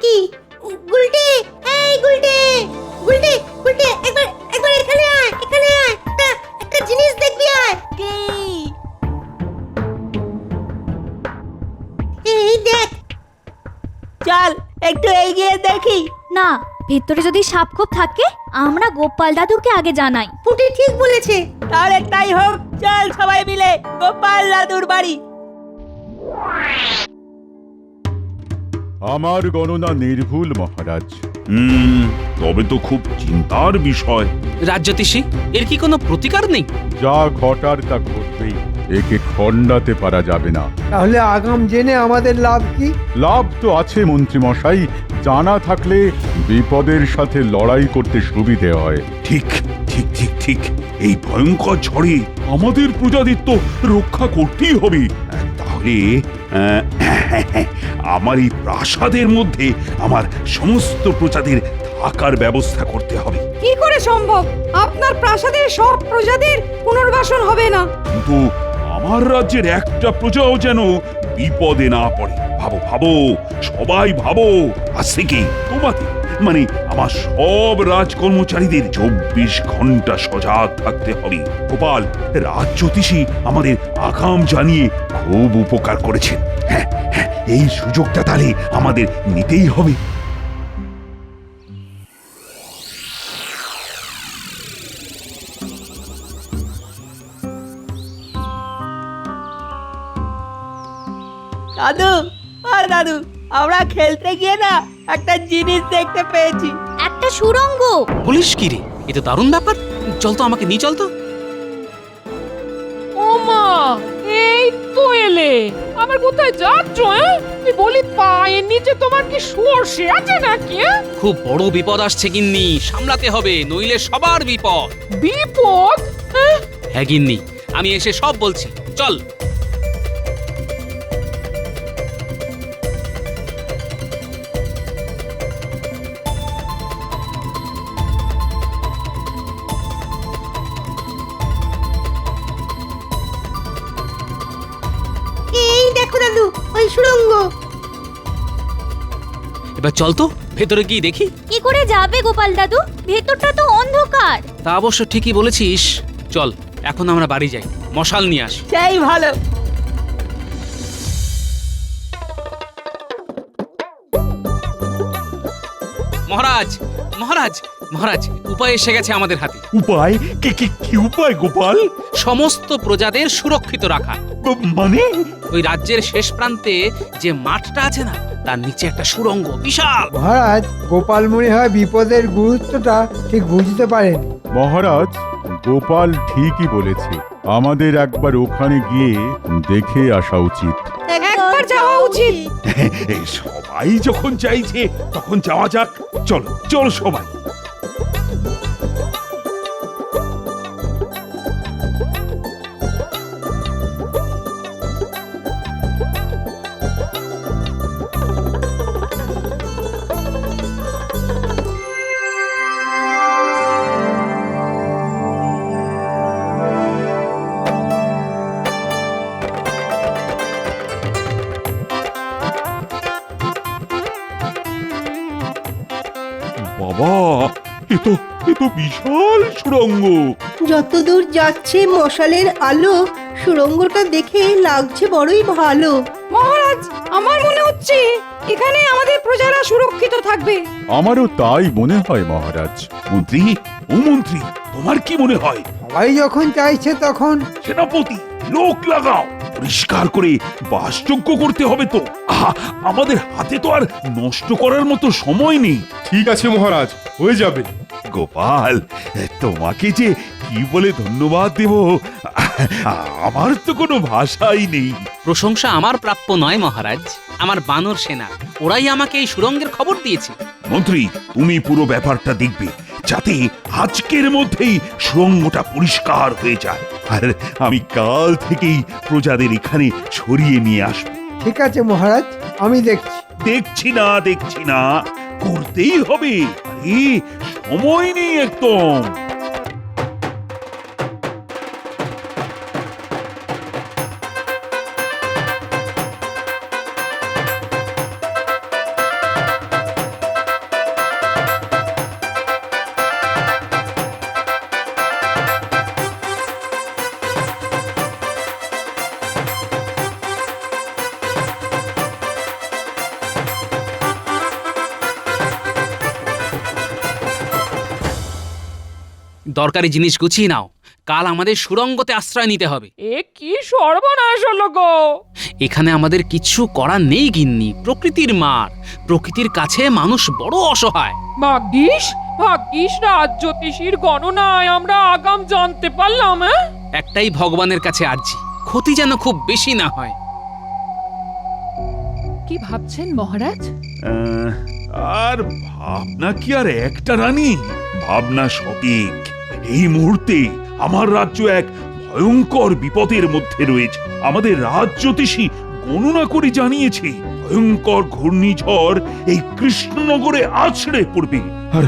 কি? গুলটে, এই গুলটে, গুলটে, গুলটে, একবার একবার এখানে আয়, এখানে আয়। একটা জিনিস দেখবি আয়। কি? এই দেখ। চল একটু এগিয়ে দেখি। না, ভেতরে যদি সাপ খোপ থাকে আমরা গোপাল দাদুকে আগে জানাই। পুটি ঠিক বলেছে। তাহলে তাই হোক, চল সবাই মিলে গোপাল দাদুর বাড়ি। আমার গণনা নির্ভুল মহারাজ। তবে তো খুব চিন্তার বিষয়। রাজ্যতীষী, এর কি কোনো প্রতিকার নেই? যা ঘটার তা ঘটবেই, একে খণ্ডাতে পারা যাবে না। তাহলে আগাম জেনে আমাদের লাভ কি? লাভ তো আছে মন্ত্রী মশাই, জানা থাকলে বিপদের সাথে লড়াই করতে সুবিধে হয়। ঠিক ঠিক ঠিক ঠিক, এই ভয়ঙ্কর ঝড়ে আমাদের প্রজাদের তো রক্ষা করতেই হবে। তাহলে আমার এই প্রাসাদের মধ্যে আমার সমস্ত প্রজাদের থাকার ব্যবস্থা করতে হবে। কি করে সম্ভব? আপনার প্রাসাদের সব প্রজাদের পুনর্বাসন হবে না। কিন্তু আমার রাজ্যের একটা প্রজাও যেন বিপদে না পড়ে। ভাবো ভাবো, সবাই ভাবো। আজ থেকে তোমাদের মানে আমার সব রাজকর্মচারীদের 24 ঘন্টা সজাগ থাকতে হবে। গোপাল, রাজ্যতীষী আমাদের আগাম জানিয়ে খুব উপকার করেছেন। হ্যাঁ হ্যাঁ, এই সুযোগটা তাহলে আমাদের নিতেই হবে। দাদু, আর দাদু, আমরা খেলতে গিয়ে না একটা জিনিস দেখতে পেয়েছি। একটা সুড়ঙ্গ। পুলিশ কি রে, এ তো দারুণ ব্যাপার। চল তো, আমাকে নিয়ে চল তো। ও মা, এই তো এলে। আমার কোথায় যাচ্ছ? আমি বলি পায়ের নিচে তোমার কি সর্ষে আছে নাকি? খুব বড় বিপদ আসছে গিন্নি, সামলাতে হবে, নইলে সবার বিপদ। বিপদ? হ্যাঁ গিন্নি, আমি এসে সব বলছি, চল। এই দেখো দাদু, ওই সুড়ঙ্গ। এবার চল তো, ভেতরে গিয়ে দেখি। কি করে যাবে গোপাল দাদু? ভেতরটা তো অন্ধকার। তা অবশ্য ঠিকই বলেছিস। চল, এখন আমরা বাড়ি যাই, মশাল নিয়ে আসি। সেই ভালো। মহারাজ, মহারাজ, মহারাজ, উপায় এসে গেছে আমাদের হাতে। উপায়? কি কি কি উপায় গোপাল? সমস্ত প্রজাদের সুরক্ষিত রাখা। মানে? ওই রাজ্যের শেষ প্রান্তে যে মাঠটা আছে না, তার নিচে একটা সুড়ঙ্গ, বিশাল। মহারাজ, গোপাল মনে হয় বিপদের গুরুত্বটা ঠিক বুঝতে পারেন। মহারাজ, গোপাল ঠিকই বলেছে, আমাদের একবার ওখানে গিয়ে দেখে আসা উচিত। একবার যাওয়া উচিত। এই সবাই যখন চাইছে তখন যাওয়া যাক। চলো চলো সবাই। বাবা, এ তো বিশাল সুড়ঙ্গ। যতদূর যাচ্ছে মশালের আলো, সুড়ঙ্গটা দেখে লাগছে বড়ই ভালো। মহারাজ, আমার মনে হচ্ছে এখানে আমাদের প্রজারা সুরক্ষিত থাকবে। আমারও তাই মনে হয় মহারাজ। মন্ত্রী, ও মন্ত্রী, তোমার কি মনে হয়? সবাই যখন চাইছে তখন সেনাপতি, লোক লাগাও, পরিষ্কার করে বাসযোগ্য করতে হবে তো। আহা, আমাদের হাতে তো আর নষ্ট করার মতো সময় নেই। ঠিক আছে মহারাজ, হয়ে যাবে। গোপাল, তোমাকে যে কি বলে ধন্যবাদ দেব, আমার তো কোনো ভাষাই নেই। প্রশংসা আমার প্রাপ্য নয় মহারাজ, আমার বানর সেনা, ওরাই আমাকে এই সুড়ঙ্গের খবর দিয়েছে। মন্ত্রী, তুমি পুরো ব্যাপারটা দেখবে, যাতে আজকের মধ্যেই সুড়ঙ্গটা পরিষ্কার হয়ে যায়। আর আমি কাল থেকেই প্রজাদের এখানে সরিয়ে নিয়ে আসবো। ঠিক আছে মহারাজ, আমি দেখছি। দেখছি না, করতেই হবে। আরে সময় নেই একদম। দরকারি জিনিস গুছিয়ে নাও, কাল আমাদের সুড়ঙ্গতে আশ্রয় নিতে হবে। এ কি সর্বনাশ হলো গো! এখানে আমাদের কিছু করার নেই গিন্নি, প্রকৃতির মার। প্রকৃতির কাছে মানুষ বড় অসহায়। ভাগ্যিস ভাগ্যিস রাজ জ্যোতিষীর গণনায় আমরা আগাম জানতে পারলাম। একটাই ভগবানের কাছে আর্জি, ক্ষতি যেন খুব বেশি না হয়। কি ভাবছেন মহারাজ? আর ভাবনা কি আর একটা রানী? ভাবনা সঠিক। এই মুহূর্তে আমার রাজ্য এক ভয়ঙ্কর বিপদের মধ্যে রয়েছে। আমাদের রাজ জ্যোতিষী গণনা করে জানিয়েছে ভয়ঙ্কর ঘূর্ণিঝড় এই কৃষ্ণনগরে আছড়ে পড়বে। আর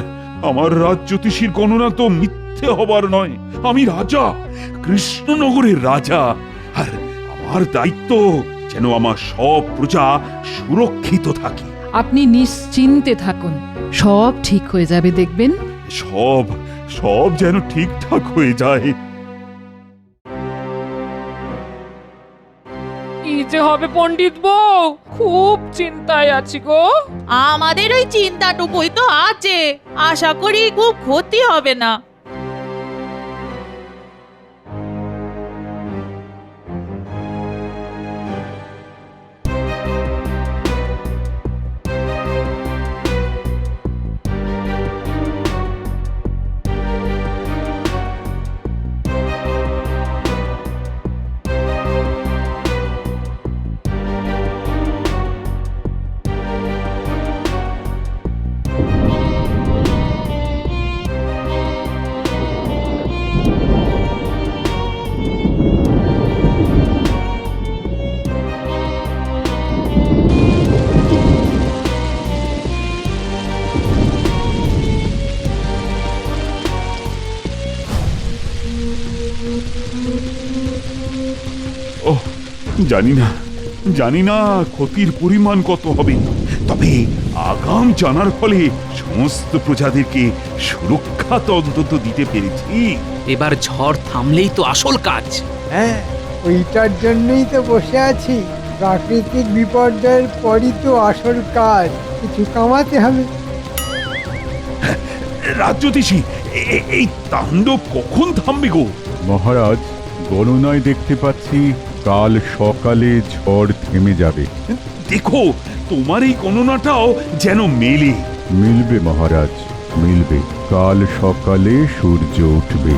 আমার রাজ জ্যোতিষীর গণনা তো মিথ্যে হবার নয়। আমি রাজা, কৃষ্ণনগরের রাজা, আর আমার দায়িত্ব যেন আমার সব প্রজা সুরক্ষিত থাকে। আপনি নিশ্চিন্তে থাকুন, সব ঠিক হয়ে যাবে দেখবেন। সব সব যেন ঠিকঠাক হয়ে যায়। কি যে হবে পণ্ডিত বউ, খুব চিন্তায় আছি গো। আমাদের ওই চিন্তাটুকুই তো আছে, আশা করি খুব ক্ষতি হবে না। ওহ, জানি না ক্ষতির পরিমাণ কত হবে, তবে আগাম জানার ফলে সমস্ত প্রজাদেরকে সুরক্ষা তো অন্তত দিতে পেরেছি। এবার ঝড় থামলেই তো আসল কাজ। হ্যাঁ, ওইটার জন্যই তো বসে আছি। প্রাকৃতিক বিপর্যয়ের পরই তো আসল কাজ, কিছু কামাতে হবে। রাজ্যতীশী, এই তাণ্ডব কখন থামবে গো? মহারাজ, গণনায় দেখতে পাচ্ছি কাল সকালে ঝড় থেমে যাবে। দেখো, তোমার এই গণনাটাও যেন মেলে। মিলবে মহারাজ, মিলবে। কাল সকালে সূর্য উঠবে।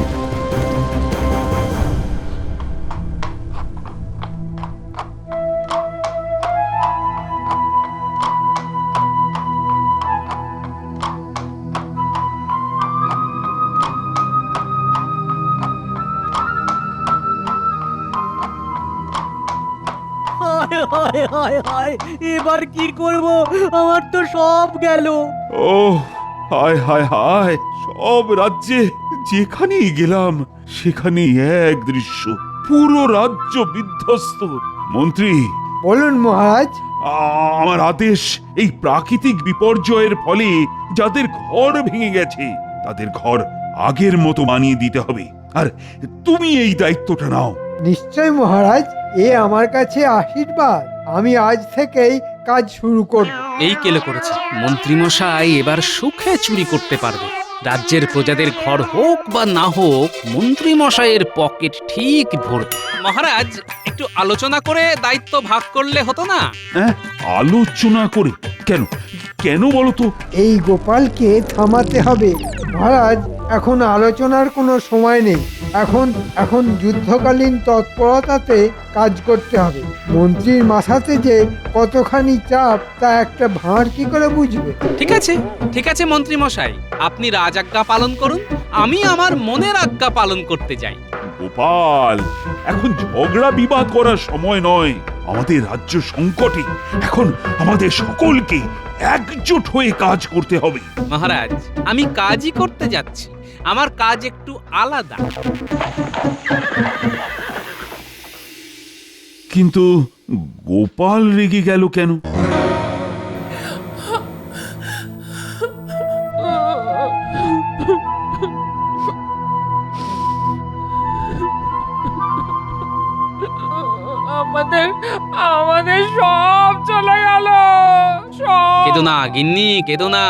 এবার কি করব? আমার তো সব গেল। ও হায় হায় হায়, সব রাজ্যে যেখানেই গেলাম সেখানেই এক দৃশ্য, পুরো রাজ্য বিধ্বস্ত। মন্ত্রী, বলুন মহারাজ। আমার আদেশ, এই প্রাকৃতিক বিপর্যয়ের ফলে যাদের ঘর ভেঙে গেছে তাদের ঘর আগের মতো বানিয়ে দিতে হবে। আর তুমি এই দায়িত্বটা নাও। নিশ্চয় মহারাজ, এ আমার কাছে আশীর্বাদ। আমি আজ থেকেই কাজ শুরু করব। এই কেলে করেছে মন্ত্রীমশাই, এবার সুখে চুরি করতে পারবে। রাজ্যের প্রজাদের ঘর হোক বা না হোক, মন্ত্রীমশাইয়ের পকেট ঠিক ভরবে। মহারাজ, একটু আলোচনা করে দায়িত্ব ভাগ করলে হতো না? হ্যাঁ, আলোচনা করে? কেন কেন বলো তো? এই গোপালকে থামাতে হবে মহারাজ। এখন আলোচনার কোনো সময় নেই। এখন যুদ্ধকালীন তৎপরতাতে কাজ করতে হবে। মন্ত্রীর মাথাতে যে কতখানি চাপ তা একটা ভাঁড় কি করে বুঝবে? ঠিক আছে মন্ত্রীমশাই, আপনি রাজাজ্ঞা পালন করুন, আমি আমার মনের আজ্ঞা পালন করতে যাই। গোপাল, এখন ঝগড়া বিবাদ করার সময় নয়। আমাদের রাজ্য সংকটে, এখন আমাদের সকলকে একজোট হয়ে কাজ করতে হবে। মহারাজ, আমি কাজই করতে যাচ্ছি, আমার কাজ একটু আলাদা। কিন্তু গোপাল রেগে গেল কেন? আমাদের সব চলে গেল, সব। কেঁদো না গিন্নি, কেঁদো না।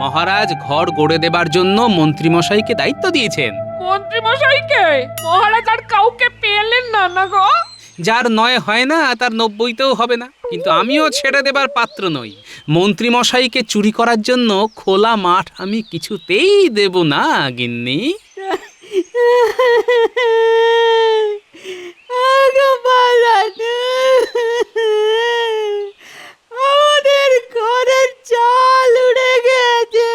মহারাজ ঘর গড়ে দেবার জন্য মন্ত্রীমশাইকে দায়িত্ব দিয়েছেন। মন্ত্রী মশাইকে মহারাজ আর কাউকে পেলেন না না গো? যার 9 হয় না তার 90তেও হবে না, কিন্তু আমিও ছেড়ে দেবার পাত্র নই। মন্ত্রীমশাইকে চুরি করার জন্য খোলা মাঠ আমি কিছুতেই দেব না গিন্নি। গোপাল দাদু, আমাদের ঘরের চাল উড়ে গেছে।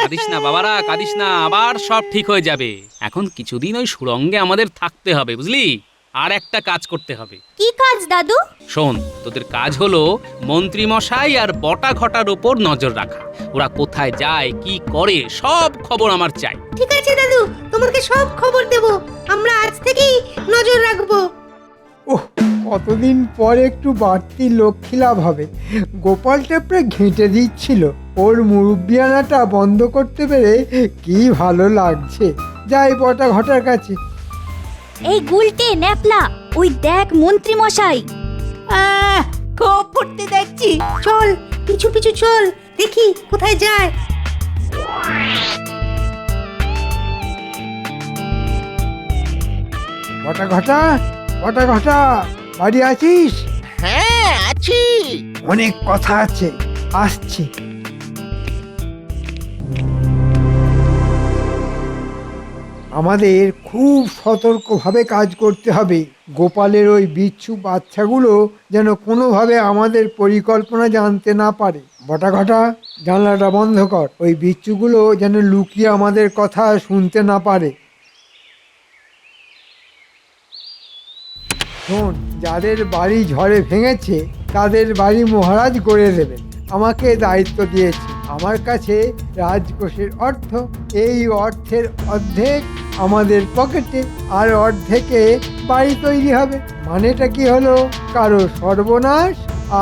কাঁদিস না বাবারা, কাঁদিস না, আবার সব ঠিক হয়ে যাবে। এখন কিছুদিন ওই সুড়ঙ্গে আমাদের থাকতে হবে, বুঝলি? আর একটা কাজ করতে হবে। কি কাজ দাদু? শোন, তোদের কাজ হলো মন্ত্রীমশাই আর বটা ঘটার উপর নজর রাখা। ওরা কোথায় যায়, কি করে, সব খবর আমার চাই। ঠিক আছে দাদু, তোমাকে সব খবর দেব। আমরা আজ থেকেই নজর রাখবো। ওহ, কতদিন পর একটু বাড়তি লক্ষ্মী লাভ হবে। গোপাল টেপড়ে ঘেঁটে দিচ্ছিল, ওর মুরব্বিয়ানাটা বন্ধ করতে পেরে কি ভালো লাগছে। যাই বটা ঘটার কাছে। এই গুলটে ন্যাপলা, ওই দেখ মন্ত্রী মশাই। খুব ফুর্তি দেখছি। চল পিছু পিছু চল, দেখি কোথায় যায়। বটা ঘটা, বটা ঘটা, বাড়ি আছিস? হ্যাঁ আছি। অনেক কথা আছে, আসছি। আমাদের খুব সতর্কভাবে কাজ করতে হবে। গোপালের ওই বিচ্ছু বাচ্চাগুলো যেন কোনোভাবে আমাদের পরিকল্পনা জানতে না পারে। বটা ঘটা, জানলাটা বন্ধ কর। ওই বিচ্ছুগুলো যেন লুকিয়ে আমাদের কথা শুনতে না পারে। শোন, যাদের বাড়ি ঝড়ে ভেঙেছে তাদের বাড়ি মহারাজ গড়ে দেবেন। আমাকে দায়িত্ব দিয়েছে। আমার কাছে রাজকোষের অর্থ, এই অর্থের অর্ধেক আমাদের পকেটে, আর অর্ধেকে বাড়ি তৈরি হবে। মানেটা কি হলো? কারো সর্বনাশ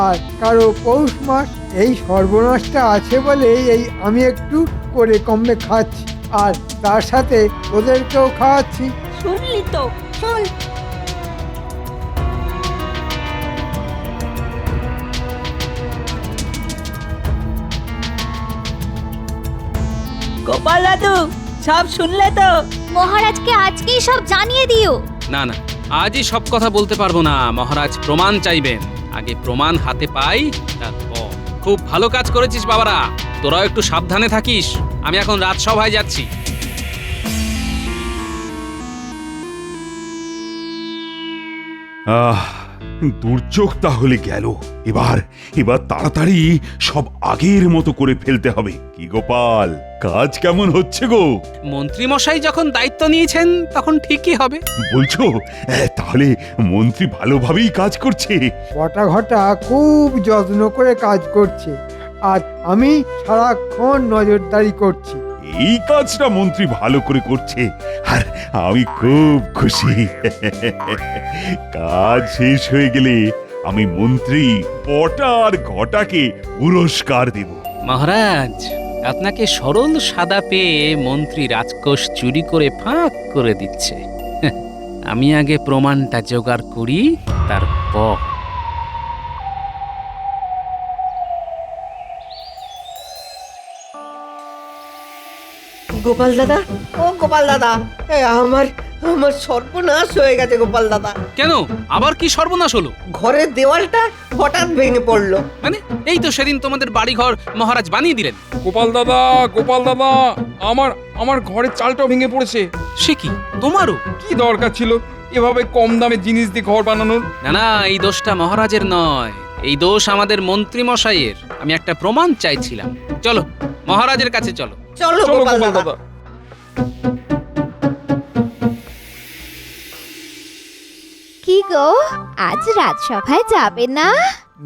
আর কারো পৌষ মাস। এই সর্বনাশটা আছে বলেই এই আমি একটু করে কমে খাচ্ছি, আর তার সাথে ওদেরকেও খাওয়াচ্ছি। শুনলি তো? চল। গোপাল দাদু, সব শুনলে তো? মহারাজকে আজকেই সব জানিয়ে দিও। না না, আজই সব কথা বলতে পারবো না। মহারাজ প্রমাণ চাইবেন। আগে প্রমাণ হাতে পাই, তারপর। খুব ভালো কাজ করেছিস বাবারা, তোরাও একটু সাবধানে থাকিস। আমি এখন রাজসভায় যাচ্ছি। দুর্যোগ তাহলে গেল। এবার এবার তাড়াতাড়ি সব আগের মতো করে ফেলতে হবে। কি গোপাল, কাজ কেমন হচ্ছে গো? মন্ত্রীমশাই যখন দায়িত্ব নিয়েছেন তখন ঠিকই হবে। বলছো তাহলে মন্ত্রী ভালোভাবেই কাজ করছে? বটা ঘটা খুব যত্ন করে কাজ করছে, আর আমি সারাক্ষণ নজরদারি করছি। এই কাজটা মন্ত্রী ভালো করে করছে, আর আমি খুব খুশি। কাজ শেষ হয়ে গেলে আমি মন্ত্রী বটা আর ঘটাকে পুরস্কার দেব। মহারাজ, আপনাকে সরল সাদা পেয়ে মন্ত্রী রাজকোষ চুরি করে ফাঁক করে দিচ্ছে। আমি আগে প্রমাণটা জোগাড় করি, তারপর। গোপাল দাদা, ও গোপাল দাদা, আমার আমার সর্বনাশ হয়ে গেছে গোপাল দাদা। কেন, আবার কি সর্বনাশ হলো? ঘরের দেওয়ালটা হঠাৎ ভেঙে পড়লো। মানে এই তো সেদিন তোমাদের বাড়িঘর মহারাজ বানিয়ে দিলেন। গোপাল দাদা, গোপাল দাদা, আমার আমার ঘরের চালটাও ভেঙে পড়েছে। সে কি, তোমারও? কি দরকার ছিল এভাবে কম দামে জিনিস দিয়ে ঘর বানানোর? না না, এই দোষটা মহারাজের নয়, এই দোষ আমাদের মন্ত্রী মশাইয়ের। আমি একটা প্রমাণ চাইছিলাম। চলো মহারাজের কাছে চলো। চলো চলো গোপাল গোপাল দাদা। দাদা। কি গো, আজ রাজসভায় যাবে না?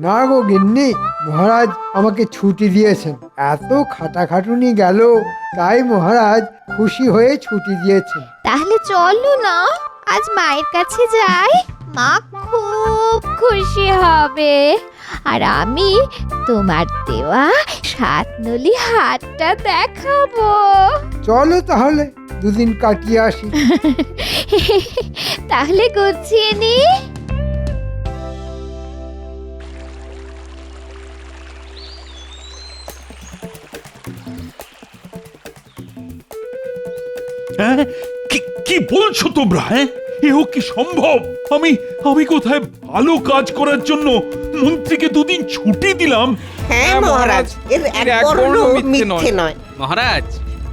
না গো গিন্নি, মহারাজ আমাকে ছুটি দিয়েছেন। এত খাটাখাটুনি গেল, তাই মহারাজ খুশি হয়ে ছুটি দিয়েছেন। তাহলে চলো না, আজ মায়ের কাছে যাই। মা খুব খুশি হবে, আর আমি তোমার দেওয়া 7 নলি হাতটা দেখাবো। চলো তাহলে দুদিন কাটিয়ে আসি। তাহলে গুছিয়ে নি। হ্যাঁ, কি বলছো তোমরা? হ্যাঁ, এও কি সম্ভব? আমি আমি কোথায় ভালো কাজ করার জন্য মন্ত্রীকে দুদিন ছুটি দিলাম? হ্যাঁ মহারাজ, এর এক বর্ণ মিথ্যে নয়। মহারাজ,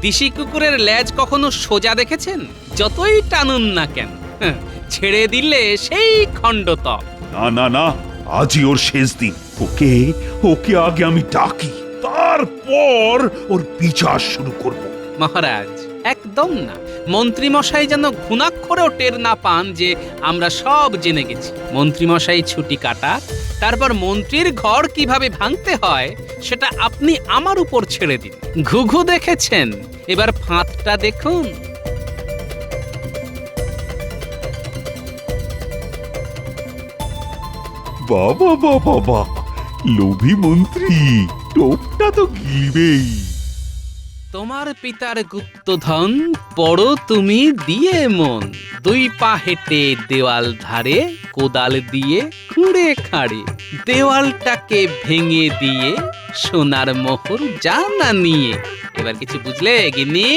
দিশি কুকুরের লেজ কখনো সোজা দেখেছেন? যতই টানুন না কেন, ছেড়ে দিলে সেই খণ্ডত। না না না, আজই ওর শেষ দিন। ওকে ওকে আগে আমি ডাকি, তারপর ওর বিচার শুরু করব। মহারাজ, একদম না। মন্ত্রীমশাই যেন ঘুণাক্ষরেও টের না পান যে আমরা সব জেনে গেছি। মন্ত্রীমশাই ছুটি কাটা, তারপর মন্ত্রীর ঘর কিভাবে ভাঙতে হয় সেটা আপনি আমার উপর ছেড়ে দিন। ঘুঘু দেখেছেন, এবার ফাঁদটা দেখুন। বাবা বাবা বাবা, লোভী মন্ত্রী, টোপটা তো গিলবেই। তোমার পিতার গুপ্তধন পড়ো তুমি দিয়ে মন, দুই পা হেঁটে দেওয়াল ধারে, কোদাল দিয়ে খুঁড়ে খাড়ে, দেওয়ালটাকে ভেঙে দিয়ে সোনার মোহর জানা নিয়ে। এবার কিছু বুঝলে গিন্নি?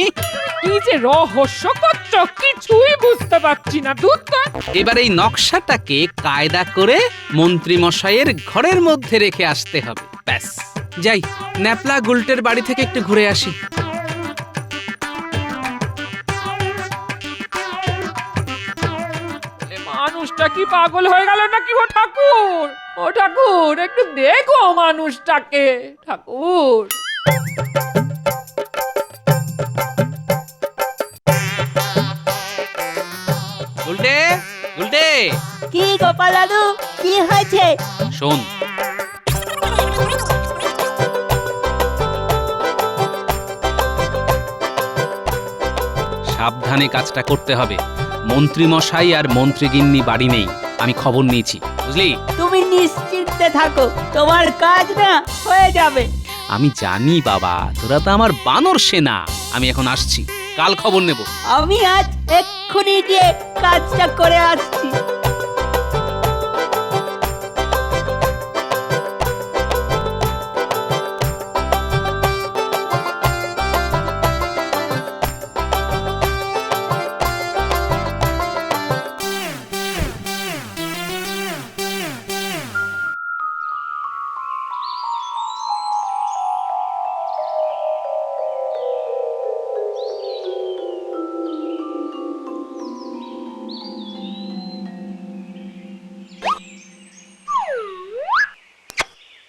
কি যে রহস্য করছো, কিছুই বুঝতে পারছি না। এবার এই নকশাটাকে কায়দা করে মন্ত্রী মশাইয়ের ঘরের মধ্যে রেখে আসতে হবে। ব্যাস, যাই ন্যাপলা গুলটের বাড়ি থেকে একটু ঘুরে আসি। মানুষটা কি পাগল হয়ে গেল নাকি? ও ঠাকুর, ও ঠাকুর, একটু দেখো মানুষটাকে। ঠাকুর, গুলটে, গুলটে, কি গোপাল দাদু, কি হয়েছে? শোন, সাবধানে কাজটা করতে হবে। মন্ত্রী মশাই আর মন্ত্রীগিন্নি বাড়ি নেই, আমি খবর নিয়েছি, বুঝলি? তুমি নিশ্চিন্তে থাকো, তোমার কাজ না হয়ে যাবে। আমি জানি বাবা, তোরা তো আমার বানর সেনা। আমি এখন আসছি, কাল খবর নেব। আমি আজ এক্ষুনি গিয়ে কাজটা করে আসছি।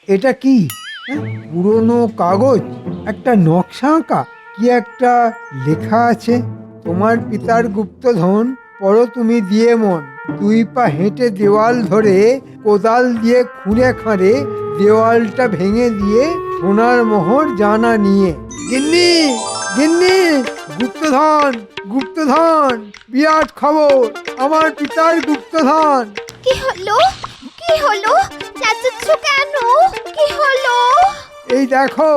এটা কি? পুরনো কাগজ, একটা নকশা আঁকা, কি একটা লেখা আছে। তোমার পিতার গুপ্তধন পড়ো তুমি দিয়ে মন, দুই পা হেঁটে দেওয়াল ধরে, কোদাল দিয়ে খুঁড়ে খাঁড়ে, দেওয়ালটা ভেঙে দিয়ে সোনার মোহর জানা নিয়ে। গিন্নি, গিন্নি, গুপ্তধন, গুপ্তধন, বিরাট খবর, আমার পিতার গুপ্তধন। কি হলো? কি হলো? চাচাচ্ছ কেন? কি হলো? এই দেখো।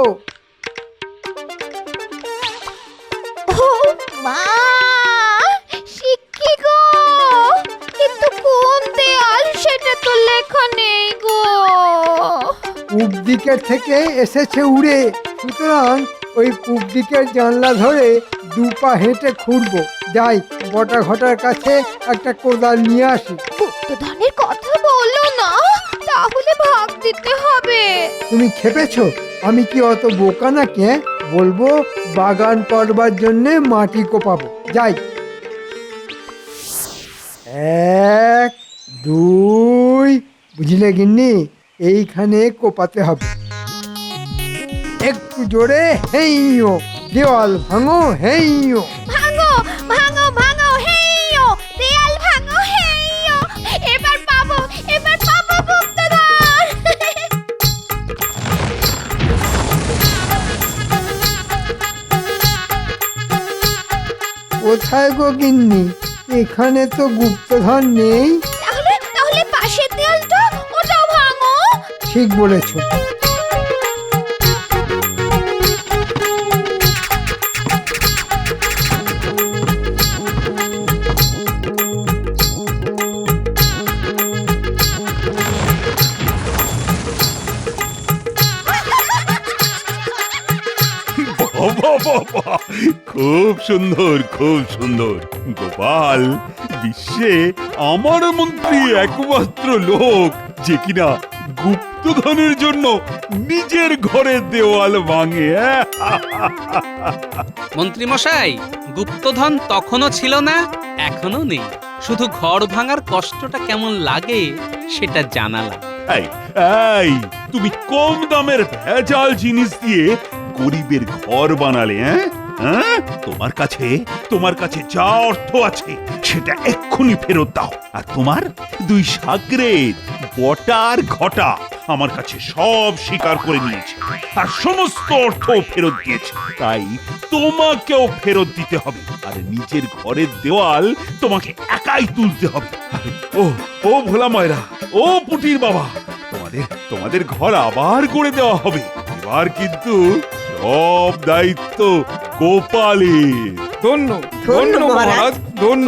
ও মা, শিক্ষি গো, কিন্তু কোন দেয়াল সেটা তো লেখা নেই গো। পূব দিকের থেকে এসেছে উড়ে, সুতরাং ওই পূব দিকের জানলা ধরে দুপা হেঁটে খুঁড়বো। যাই বটা ঘটার কাছে একটা কোদাল নিয়ে আসি। গুপ্তধনের কথা বলো না, তাহলে ভাগ দিতে হবে। তুমি খেপেছো? আমি কি অত বোকা নাকি? বলবো বাগান করবার জন্যে মাটি কোপাবো। যাই, 1 2, বুঝলে গিন্নি, এইখানে কোপাতে হবে। একটু জোরে, হেইও, দেওয়াল ভাঙো, হেইও। ভাঙো ভাঙো ভাঙো, হেইও, দেয়াল ভাঙো, হেইও। এবার পাবো, এবার পাবো গুপ্তধন। কোথায় গো গিন্নি? এখানে তো গুপ্তধন নেই। তাহলে তাহলে পাশের দেয়ালটা, ওটাও ভাঙো। ঠিক বলেছো। বাবা বাবা, খুব সুন্দর, খুব সুন্দর। গোপাল বিশ্বে আমার মন্ত্রী একমাত্র লোক যে কিনা গুপ্তধনের জন্য নিজের ঘরের দেওয়াল ভাঙে। মন্ত্রীমশাই, গুপ্তধন তখনও ছিল না, এখনো নেই। শুধু ঘর ভাঙার কষ্টটা কেমন লাগে সেটা জানালাম। এই এই, তুমি কম দামের ভেজাল জিনিস দিয়ে গরিবের ঘর বানালে, হ্যাঁ? তোমার কাছে যা অর্থ আছে সেটা এক্ষুনি ফেরত দাও। আর তোমার দুই সাগরেদ বটা আর ঘটা আমার কাছে সব স্বীকার করে নিয়েছে আর সমস্ত অর্থ ফেরত দিয়েছে। তাই তোমাকেও ফেরত দিতে হবে। আর নিজের ঘরের দেওয়াল তোমাকে একাই তুলতে হবে। আরে, ও ভোলা ময়রা, ও পুটির বাবা, তোমাদের ঘর আবার করে দেওয়া হবে। এবার কিন্তু সব দায়িত্ব গোপালের। ধন্য ধন্য ধন্য মহারাজ। মহারাজ, ধন্য।